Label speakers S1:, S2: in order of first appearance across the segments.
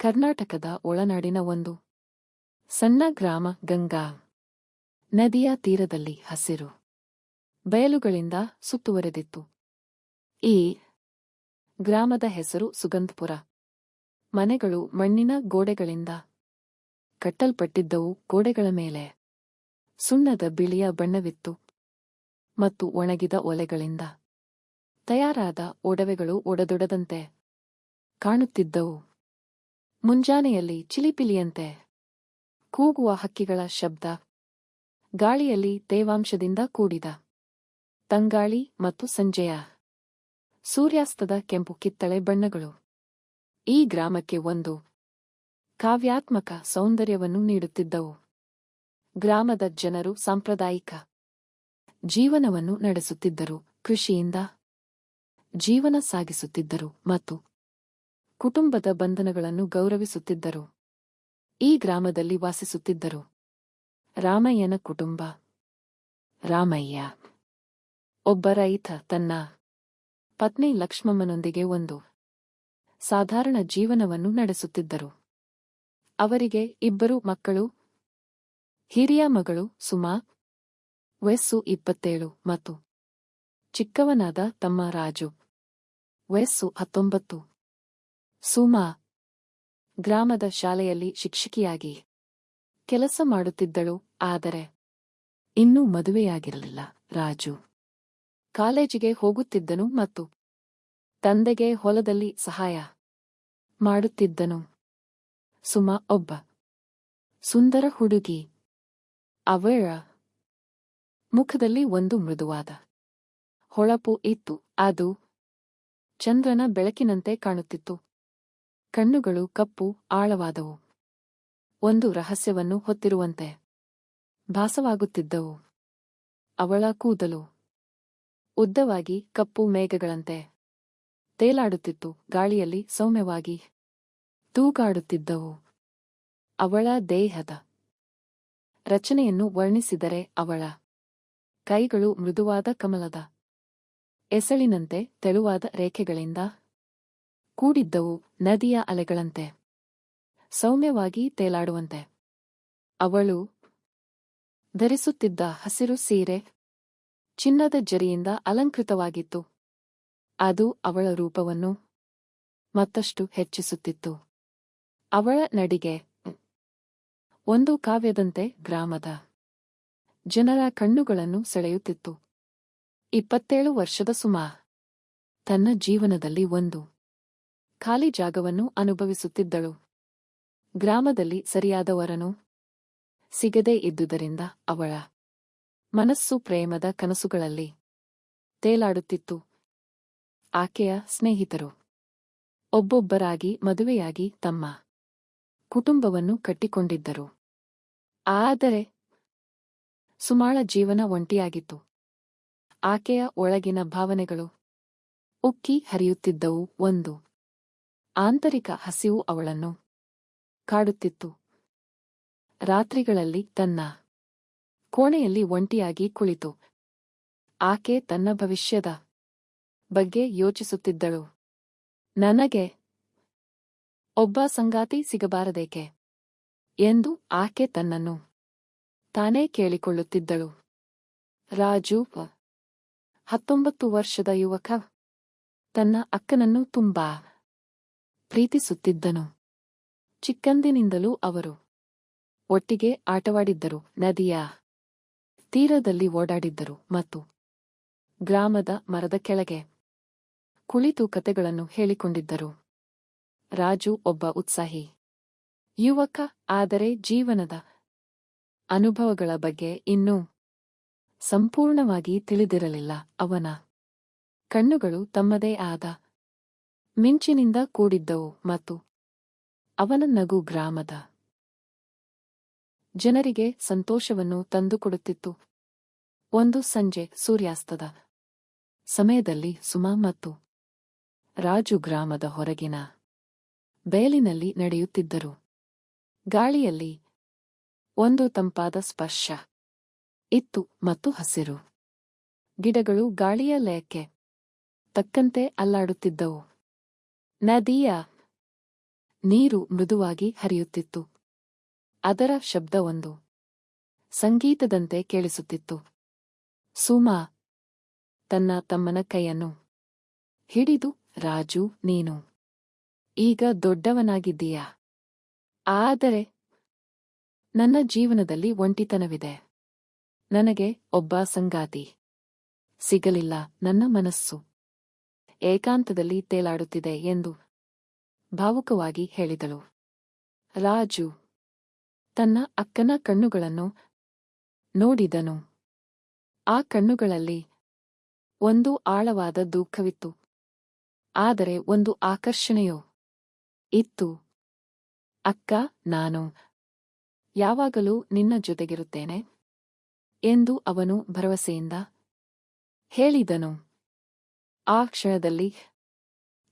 S1: ಕರ್ನಾಟಕದ ಒಳನಾಡಿನ ಒಂದು ಸಣ್ಣ ಗ್ರಾಮ ಗಂಗಾ ನದಿಯ ತೀರದಲ್ಲಿ ಹಸಿರು ಬಯಲುಗಳಿಂದ ಸುತ್ತುವರೆದಿತ್ತು. ಈ ಗ್ರಾಮದ ಹೆಸರು ಸುಗಂಧಪುರ. ಮನೆಗಳು ಮಣ್ಣಿನ ಗೋಡೆಗಳಿಂದ ಕಟ್ಟಲ್ಪಟ್ಟಿದ್ದವು. ಗೋಡೆಗಳ ಮೇಲೆ ಸುಣ್ಣದ ಬಿಳಿಯ ಬಣ್ಣವಿತ್ತು ಮತ್ತು ಒಣಗಿದ ಒಲೆಗಳಿಂದ ತಯಾರಾದ ಒಡವೆಗಳು ಒಡದೊಡದಂತೆ ಕಾಣುತ್ತಿದ್ದವು. ಮುಂಜಾನೆಯಲ್ಲಿ ಚಿಲಿಪಿಲಿಯಂತೆ ಕೂಗುವ ಹಕ್ಕಿಗಳ ಶಬ್ದ, ಗಾಳಿಯಲ್ಲಿ ತೇವಾಂಶದಿಂದ ಕೂಡಿದ ತಂಗಾಳಿ ಮತ್ತು ಸಂಜೆಯ ಸೂರ್ಯಾಸ್ತದ ಕೆಂಪು ಕಿತ್ತಳೆ ಬಣ್ಣಗಳು ಈ ಗ್ರಾಮಕ್ಕೆ ಒಂದು ಕಾವ್ಯಾತ್ಮಕ ಸೌಂದರ್ಯವನ್ನು ನೀಡುತ್ತಿದ್ದವು. ಗ್ರಾಮದ ಜನರು ಸಾಂಪ್ರದಾಯಿಕ ಜೀವನವನ್ನು ನಡೆಸುತ್ತಿದ್ದರು, ಕೃಷಿಯಿಂದ ಜೀವನ ಸಾಗಿಸುತ್ತಿದ್ದರು ಮತ್ತು ಕುಟುಂಬದ ಬಂಧನಗಳನ್ನು ಗೌರವಿಸುತ್ತಿದ್ದರು. ಈ ಗ್ರಾಮದಲ್ಲಿ ವಾಸಿಸುತ್ತಿದ್ದರು ರಾಮಯ್ಯನ ಕುಟುಂಬ. ರಾಮಯ್ಯ ಒಬ್ಬ ರೈತ ತನ್ನ ಪತ್ನಿ ಲಕ್ಷ್ಮಮ್ಮನೊಂದಿಗೆ ಒಂದು ಸಾಧಾರಣ ಜೀವನವನ್ನು ನಡೆಸುತ್ತಿದ್ದರು. ಅವರಿಗೆ ಇಬ್ಬರು ಮಕ್ಕಳು. ಹಿರಿಯ ಮಗಳು ಸುಮಾ, ವಯಸ್ಸು 27, ಮತ್ತು ಚಿಕ್ಕವನಾದ ತಮ್ಮ ರಾಜು, ವಯಸ್ಸು 19. ಸುಮಾ ಗ್ರಾಮದ ಶಾಲೆಯಲ್ಲಿ ಶಿಕ್ಷಕಿಯಾಗಿ ಕೆಲಸ ಮಾಡುತ್ತಿದ್ದಳು, ಆದರೆ ಇನ್ನೂ ಮದುವೆಯಾಗಿರಲಿಲ್ಲ. ರಾಜು ಕಾಲೇಜಿಗೆ ಹೋಗುತ್ತಿದ್ದನು ಮತ್ತು ತಂದೆಗೆ ಹೊಲದಲ್ಲಿ ಸಹಾಯ ಮಾಡುತ್ತಿದ್ದನು. ಸುಮಾ ಒಬ್ಬ ಸುಂದರ ಹುಡುಗಿ. ಅವಳ ಮುಖದಲ್ಲಿ ಒಂದು ಮೃದುವಾದ ಹೊಳಪು ಇತ್ತು, ಅದು ಚಂದ್ರನ ಬೆಳಕಿನಂತೆ ಕಾಣುತ್ತಿತ್ತು. ಕಣ್ಣುಗಳು ಕಪ್ಪು, ಆಳವಾದವು, ಒಂದು ರಹಸ್ಯವನ್ನು ಹೊತ್ತಿರುವಂತೆ ಭಾಸವಾಗುತ್ತಿದ್ದವು. ಅವಳ ಕೂದಲು ಉದ್ದವಾಗಿ ಕಪ್ಪು ಮೇಘಗಳಂತೆ ತೇಲಾಡುತ್ತಿತ್ತು, ಗಾಳಿಯಲ್ಲಿ ಸೌಮ್ಯವಾಗಿ ತೂಗಾಡುತ್ತಿದ್ದವು. ಅವಳ ದೇಹದ ರಚನೆಯನ್ನು ವರ್ಣಿಸಿದರೆ ಅವಳ ಕೈಗಳು ಮೃದುವಾದ ಕಮಲದ ಎಸಳಿನಂತೆ ತೆಳುವಾದ ರೇಖೆಗಳಿಂದ ಕೂಡಿದ್ದವು, ನದಿಯ ಅಲೆಗಳಂತೆ ಸೌಮ್ಯವಾಗಿ ತೇಲಾಡುವಂತೆ. ಅವಳು ಧರಿಸುತ್ತಿದ್ದ ಹಸಿರು ಸೀರೆ ಚಿನ್ನದ ಜರಿಯಿಂದ ಅಲಂಕೃತವಾಗಿತ್ತು, ಅದು ಅವಳ ರೂಪವನ್ನು ಮತ್ತಷ್ಟು ಹೆಚ್ಚಿಸುತ್ತಿತ್ತು. ಅವಳ ನಡಿಗೆ ಒಂದು ಕಾವ್ಯದಂತೆ ಗ್ರಾಮದ ಜನರ ಕಣ್ಣುಗಳನ್ನು ಸೆಳೆಯುತ್ತಿತ್ತು. 27 ವರ್ಷದ ಸುಮಾ ತನ್ನ ಜೀವನದಲ್ಲಿ ಒಂದು ಖಾಲಿ ಜಾಗವನ್ನು ಅನುಭವಿಸುತ್ತಿದ್ದಳು. ಗ್ರಾಮದಲ್ಲಿ ಸರಿಯಾದವರನು ಸಿಗದೇ ಇದ್ದುದರಿಂದ ಅವಳ ಮನಸ್ಸು ಪ್ರೇಮದ ಕನಸುಗಳಲ್ಲಿ ತೇಲಾಡುತ್ತಿತ್ತು. ಆಕೆಯ ಸ್ನೇಹಿತರು ಒಬ್ಬೊಬ್ಬರಾಗಿ ಮದುವೆಯಾಗಿ ತಮ್ಮ ಕುಟುಂಬವನ್ನು ಕಟ್ಟಿಕೊಂಡಿದ್ದರು, ಆದರೆ ಸುಮಾಳ ಜೀವನ ಒಂಟಿಯಾಗಿತ್ತು. ಆಕೆಯ ಒಳಗಿನ ಭಾವನೆಗಳು ಉಕ್ಕಿ ಹರಿಯುತ್ತಿದ್ದವು, ಒಂದು ಆಂತರಿಕ ಹಸಿವು ಅವಳನ್ನು ಕಾಡುತ್ತಿತ್ತು. ರಾತ್ರಿಗಳಲ್ಲಿ ತನ್ನ ಕೋಣೆಯಲ್ಲಿ ಒಂಟಿಯಾಗಿ ಕುಳಿತು ಆಕೆ ತನ್ನ ಭವಿಷ್ಯದ ಬಗ್ಗೆ ಯೋಚಿಸುತ್ತಿದ್ದಳು. ನನಗೆ ಒಬ್ಬ ಸಂಗಾತಿ ಸಿಗಬಾರದೇಕೆ ಎಂದು ಆಕೆ ತನ್ನನ್ನು ತಾನೇ ಕೇಳಿಕೊಳ್ಳುತ್ತಿದ್ದಳು. ರಾಜು 19 ವರ್ಷದ ಯುವಕ ತನ್ನ ಅಕ್ಕನನ್ನು ತುಂಬಾ ಪ್ರೀತಿಸುತ್ತಿದ್ದನು. ಚಿಕ್ಕಂದಿನಿಂದಲೂ ಅವರು ಒಟ್ಟಿಗೆ ಆಟವಾಡಿದ್ದರು, ನದಿಯ ತೀರದಲ್ಲಿ ಓಡಾಡಿದ್ದರು ಮತ್ತು ಗ್ರಾಮದ ಮರದ ಕೆಳಗೆ ಕುಳಿತು ಕತೆಗಳನ್ನು ಹೇಳಿಕೊಂಡಿದ್ದರು. ರಾಜು ಒಬ್ಬ ಉತ್ಸಾಹಿ ಯುವಕ, ಆದರೆ ಜೀವನದ ಅನುಭವಗಳ ಬಗ್ಗೆ ಇನ್ನೂ ಸಂಪೂರ್ಣವಾಗಿ ತಿಳಿದಿರಲಿಲ್ಲ. ಅವನ ಕಣ್ಣುಗಳು ತಮ್ಮದೇ ಆದ ಮಿಂಚಿನಿಂದ ಕೂಡಿದ್ದವು ಮತ್ತು ಅವನ ನಗು ಗ್ರಾಮದ ಜನರಿಗೆ ಸಂತೋಷವನ್ನು ತಂದುಕೊಡುತ್ತಿತ್ತು. ಒಂದು ಸಂಜೆ ಸೂರ್ಯಾಸ್ತದ ಸಮಯದಲ್ಲಿ ಸುಮಾ ಮತ್ತು ರಾಜು ಗ್ರಾಮದ ಹೊರಗಿನ ಬಯಲಿನಲ್ಲಿ ನಡೆಯುತ್ತಿದ್ದರು. ಗಾಳಿಯಲ್ಲಿ ಒಂದು ತಂಪಾದ ಸ್ಪರ್ಶ ಇತ್ತು ಮತ್ತು ಹಸಿರು ಗಿಡಗಳು ಗಾಳಿಯ ಲಯಕ್ಕೆ ತಕ್ಕಂತೆ ಅಲ್ಲಾಡುತ್ತಿದ್ದವು. ನದಿಯ ನೀರು ಮೃದುವಾಗಿ ಹರಿಯುತ್ತಿತ್ತು. ಅದರ ಶಬ್ದ ಒಂದು ಸಂಗೀತದಂತೆ ಕೇಳಿಸುತ್ತಿತ್ತು. ಸುಮಾ ತನ್ನ ತಮ್ಮನ ಕೈಯನ್ನು ಹಿಡಿದು, ರಾಜು, ನೀನು ಈಗ ದೊಡ್ಡವನಾಗಿದ್ದೀಯಾ. ಆದರೆ ನನ್ನ ಜೀವನದಲ್ಲಿ ಒಂಟಿತನವಿದೆ. ನನಗೆ ಒಬ್ಬ ಸಂಗಾತಿ ಸಿಗಲಿಲ್ಲ. ನನ್ನ ಮನಸ್ಸು ಏಕಾಂತದಲ್ಲಿ ತೇಲಾಡುತ್ತಿದೆ ಎಂದು ಭಾವುಕವಾಗಿ ಹೇಳಿದಳು. ರಾಜು ತನ್ನ ಅಕ್ಕನ ಕಣ್ಣುಗಳನ್ನು ನೋಡಿದನು. ಆ ಕಣ್ಣುಗಳಲ್ಲಿ ಒಂದು ಆಳವಾದ ದುಃಖವಿತ್ತು. ಆದರೆ ಒಂದು ಆಕರ್ಷಣೆಯೋ ಇತ್ತು. ಅಕ್ಕ, ನಾನು ಯಾವಾಗಲೂ ನಿನ್ನ ಜೊತೆಗಿರುತ್ತೇನೆ ಎಂದು ಅವನು ಭರವಸೆಯಿಂದ ಹೇಳಿದನು. ಆ ಕ್ಷಣದಲ್ಲಿ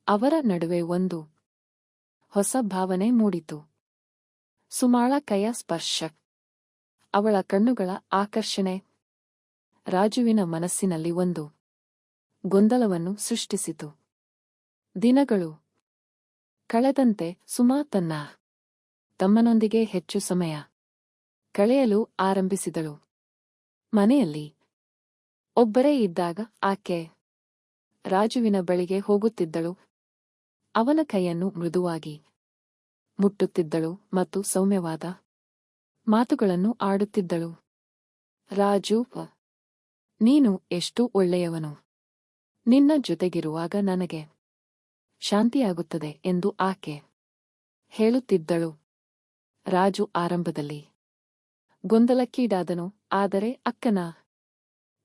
S1: ಅವರ ನಡುವೆ ಒಂದು ಹೊಸ ಭಾವನೆ ಮೂಡಿತು. ಸುಮಾಳ ಕೈಯ ಸ್ಪರ್ಶ, ಅವಳ ಕಣ್ಣುಗಳ ಆಕರ್ಷಣೆ ರಾಜುವಿನ ಮನಸ್ಸಿನಲ್ಲಿ ಒಂದು ಗೊಂದಲವನ್ನು ಸೃಷ್ಟಿಸಿತು. ದಿನಗಳು ಕಳೆದಂತೆ ಸುಮಾ ತನ್ನ ತಮ್ಮನೊಂದಿಗೆ ಹೆಚ್ಚು ಸಮಯ ಕಳೆಯಲು ಆರಂಭಿಸಿದಳು. ಮನೆಯಲ್ಲಿ ಒಬ್ಬರೇ ಇದ್ದಾಗ ಆಕೆ ರಾಜುವಿನ ಬಳಿಗೆ ಹೋಗುತ್ತಿದ್ದಳು. ಅವನ ಕೈಯನ್ನು ಮೃದುವಾಗಿ ಮುಟ್ಟುತ್ತಿದ್ದಳು ಮತ್ತು ಸೌಮ್ಯವಾದ ಮಾತುಗಳನ್ನು ಆಡುತ್ತಿದ್ದಳು. ರಾಜು, ನೀನು ಎಷ್ಟು ಒಳ್ಳೆಯವನು. ನಿನ್ನ ಜೊತೆಗಿರುವಾಗ ನನಗೆ ಶಾಂತಿಯಾಗುತ್ತದೆ ಎಂದು ಆಕೆ ಹೇಳುತ್ತಿದ್ದಳು. ರಾಜು ಆರಂಭದಲ್ಲಿ ಗೊಂದಲಕ್ಕೀಡಾದನು. ಆದರೆ ಅಕ್ಕನ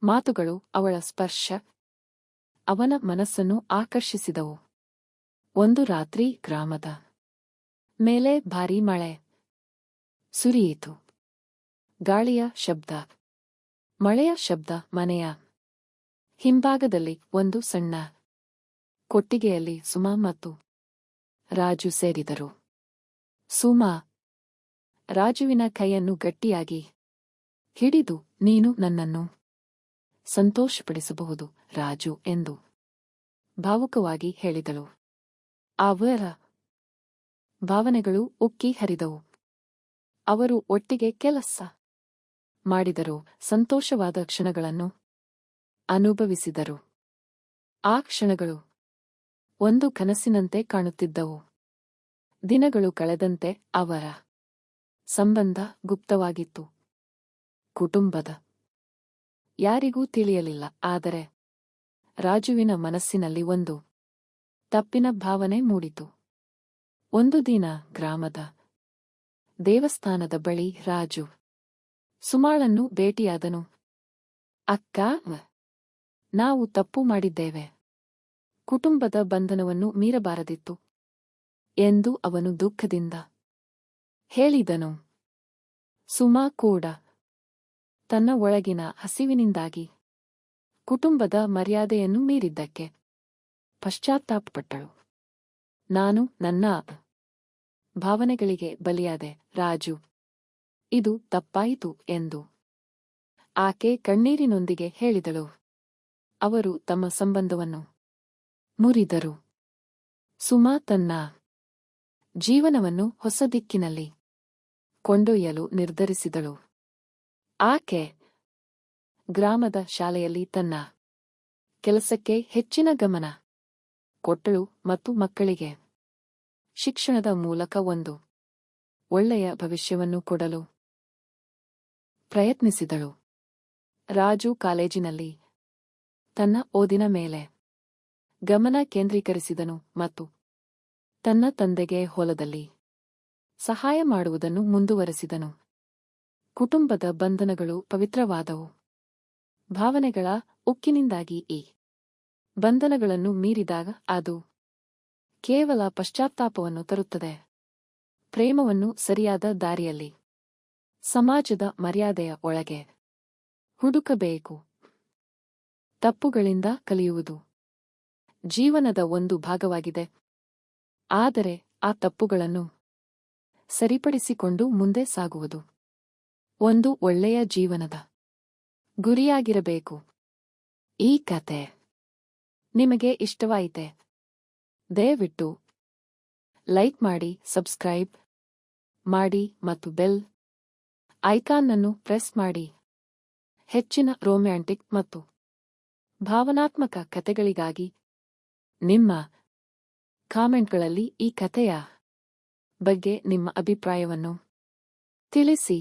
S1: ಮಾತುಗಳು, ಅವಳ ಸ್ಪರ್ಶ ಅವನ ಮನಸ್ಸನ್ನು ಆಕರ್ಷಿಸಿದವು. ಒಂದು ರಾತ್ರಿ ಗ್ರಾಮದ ಮೇಲೆ ಭಾರೀ ಮಳೆ ಸುರಿಯಿತು. ಗಾಳಿಯ ಶಬ್ದ, ಮಳೆಯ ಶಬ್ದ. ಮನೆಯ ಹಿಂಭಾಗದಲ್ಲಿ ಒಂದು ಸಣ್ಣ ಕೊಟ್ಟಿಗೆಯಲ್ಲಿ ಸುಮಾ ಮತ್ತು ರಾಜು ಸೇರಿದರು. ಸುಮಾ ರಾಜುವಿನ ಕೈಯನ್ನು ಗಟ್ಟಿಯಾಗಿ ಹಿಡಿದು, ನೀನು ನನ್ನನ್ನು ಸಂತೋಷಪಡಿಸಬಹುದು ರಾಜು ಎಂದು ಭಾವುಕವಾಗಿ ಹೇಳಿದಳು. ಅವರ ಭಾವನೆಗಳು ಉಕ್ಕಿ ಹರಿದವು. ಅವರು ಒಟ್ಟಿಗೆ ಕೆಲಸ ಮಾಡಿದರು, ಸಂತೋಷವಾದ ಕ್ಷಣಗಳನ್ನು ಅನುಭವಿಸಿದರು. ಆ ಕ್ಷಣಗಳು ಒಂದು ಕನಸಿನಂತೆ ಕಾಣುತ್ತಿದ್ದವು. ದಿನಗಳು ಕಳೆದಂತೆ ಅವರ ಸಂಬಂಧ ಗುಪ್ತವಾಗಿತ್ತು. ಕುಟುಂಬದ ಯಾರಿಗೂ ತಿಳಿಯಲಿಲ್ಲ. ಆದರೆ ರಾಜುವಿನ ಮನಸ್ಸಿನಲ್ಲಿ ಒಂದು ತಪ್ಪಿನ ಭಾವನೆ ಮೂಡಿತು. ಒಂದು ದಿನ ಗ್ರಾಮದ ದೇವಸ್ಥಾನದ ಬಳಿ ರಾಜು ಸುಮಾಳನ್ನು ಭೇಟಿಯಾದನು. ಅಕ್ಕ, ನಾವು ತಪ್ಪು ಮಾಡಿದ್ದೇವೆ. ಕುಟುಂಬದ ಬಂಧನವನ್ನು ಮೀರಬಾರದಿತ್ತು ಎಂದು ಅವನು ದುಃಖದಿಂದ ಹೇಳಿದನು. ಸುಮಾ ಕೂಡ ತನ್ನ ಒಳಗಿನ ಹಸಿವಿನಿಂದಾಗಿ ಕುಟುಂಬದ ಮರ್ಯಾದೆಯನ್ನು ಮೀರಿದ್ದಕ್ಕೆ ಪಶ್ಚಾತ್ತಾಪಪಟ್ಟಳು. ನಾನು ನನ್ನ ಭಾವನೆಗಳಿಗೆ ಬಲಿಯಾದೆ ರಾಜು, ಇದು ತಪ್ಪಾಯಿತು ಎಂದು ಆಕೆ ಕಣ್ಣೀರಿನೊಂದಿಗೆ ಹೇಳಿದಳು. ಅವರು ತಮ್ಮ ಸಂಬಂಧವನ್ನು ಮುರಿದರು. ಸುಮಾ ತನ್ನ ಜೀವನವನ್ನು ಹೊಸ ದಿಕ್ಕಿನಲ್ಲಿ ಕೊಂಡೊಯ್ಯಲು ನಿರ್ಧರಿಸಿದಳು. ಆಕೆ ಗ್ರಾಮದ ಶಾಲೆಯಲ್ಲಿ ತನ್ನ ಕೆಲಸಕ್ಕೆ ಹೆಚ್ಚಿನ ಗಮನ ಕೊಟ್ಟಳು ಮತ್ತು ಮಕ್ಕಳಿಗೆ ಶಿಕ್ಷಣದ ಮೂಲಕ ಒಂದು ಒಳ್ಳೆಯ ಭವಿಷ್ಯವನ್ನು ಕೊಡಲು ಪ್ರಯತ್ನಿಸಿದಳು. ರಾಜು ಕಾಲೇಜಿನಲ್ಲಿ ತನ್ನ ಓದಿನ ಮೇಲೆ ಗಮನ ಕೇಂದ್ರೀಕರಿಸಿದನು ಮತ್ತು ತನ್ನ ತಂದೆಗೆ ಹೊಲದಲ್ಲಿ ಸಹಾಯ ಮಾಡುವುದನ್ನು ಮುಂದುವರೆಸಿದನು. ಕುಟುಂಬದ ಬಂಧನಗಳು ಪವಿತ್ರವಾದವು. ಭಾವನೆಗಳ ಉಕ್ಕಿನಿಂದಾಗಿ ಈ ಬಂಧನಗಳನ್ನು ಮೀರಿದಾಗ ಅದು ಕೇವಲ ಪಶ್ಚಾತ್ತಾಪವನ್ನು ತರುತ್ತದೆ. ಪ್ರೇಮವನ್ನು ಸರಿಯಾದ ದಾರಿಯಲ್ಲಿ ಸಮಾಜದ ಮರ್ಯಾದೆಯ ಒಳಗೆ ಹುಡುಕಬೇಕು. ತಪ್ಪುಗಳಿಂದ ಕಲಿಯುವುದು ಜೀವನದ ಒಂದು ಭಾಗವಾಗಿದೆ. ಆದರೆ ಆ ತಪ್ಪುಗಳನ್ನು ಸರಿಪಡಿಸಿಕೊಂಡು ಮುಂದೆ ಸಾಗುವುದು ಒಂದು ಒಳ್ಳೆಯ ಜೀವನದ ಗುರಿಯಾಗಿರಬೇಕು. ಈ ಕತೆ ನಿಮಗೆ ಇಷ್ಟವಾಯಿತೆ? ದಯವಿಟ್ಟು ಲೈಕ್ ಮಾಡಿ, ಸಬ್ಸ್ಕ್ರೈಬ್ ಮಾಡಿ ಮತ್ತು ಬೆಲ್ ಐಕಾನ್ ಅನ್ನು ಪ್ರೆಸ್ ಮಾಡಿ. ಹೆಚ್ಚಿನ ರೊಮ್ಯಾಂಟಿಕ್ ಮತ್ತು ಭಾವನಾತ್ಮಕ ಕಥೆಗಳಿಗಾಗಿ ನಿಮ್ಮ ಕಾಮೆಂಟ್ಗಳಲ್ಲಿ ಈ ಕಥೆಯ ಬಗ್ಗೆ ನಿಮ್ಮ ಅಭಿಪ್ರಾಯವನ್ನು ತಿಳಿಸಿ.